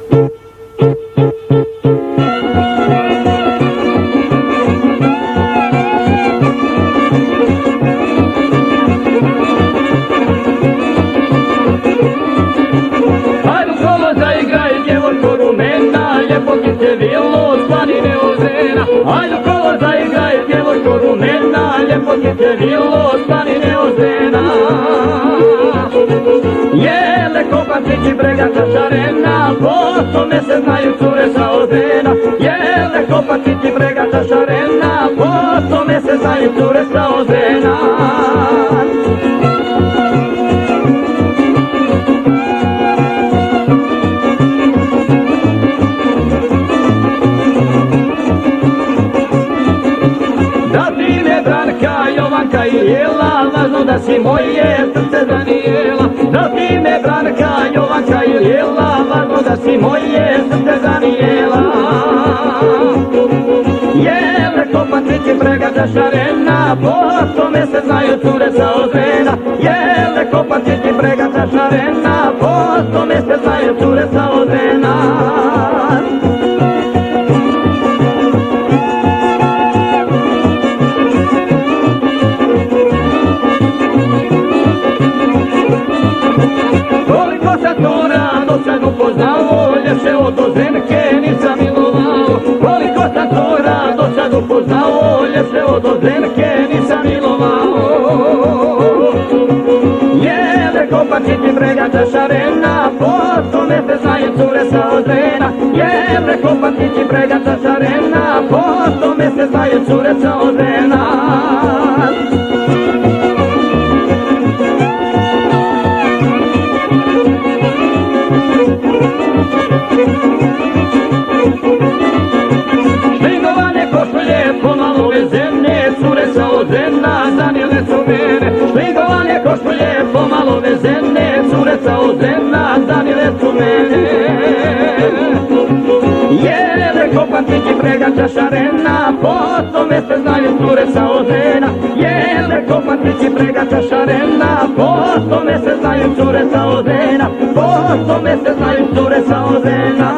Hajdu kolo zaigraj djevojko rumena, lijepo ti se vilo s planine ozena. Hajdu kolo zaigraj djevojko rumena, lijepo ti se vilo s planine ozena. Jele kopačići bregata šarena, po tome se znaju cure sa ozena. Jele kopačići bregata šarena, po tome se znaju cure sa ozena. Jovanka i Jela, važno da si moje srce zanijela. Da ti me Branka, Jovanka i Jela, važno da si moje srce zanijela. Jele kopačići bregata šarena, po tome se znaju cure sa ozena. Jele kopačići bregata šarena, po tome se znaju cure sa ozena. Koliko sam tora do sad upoznao, ljepše od Ozrenke nisam milovao. Koliko sam tora do sad upoznao, ljepše od Ozrenke nisam milovao. Jele kopačići bregata šarena, po tome se znaju cure sa Ozrena. Jele kopačići bregata šarena, po tome se znaju cure sa Ozrena. Špingovane košulje pomalo vezene, cure sa Ozena zanijele su mene. Špingovane košulje pomalo vezene, cure sa Ozena zanijele su mene. Jele kopačići bregata šarena, po tome se znaju cure sa Ozena. Jele kopačići bregata šarena, po tome se znaju cure sa Ozena. Po tome se znaju cure sa Ozena.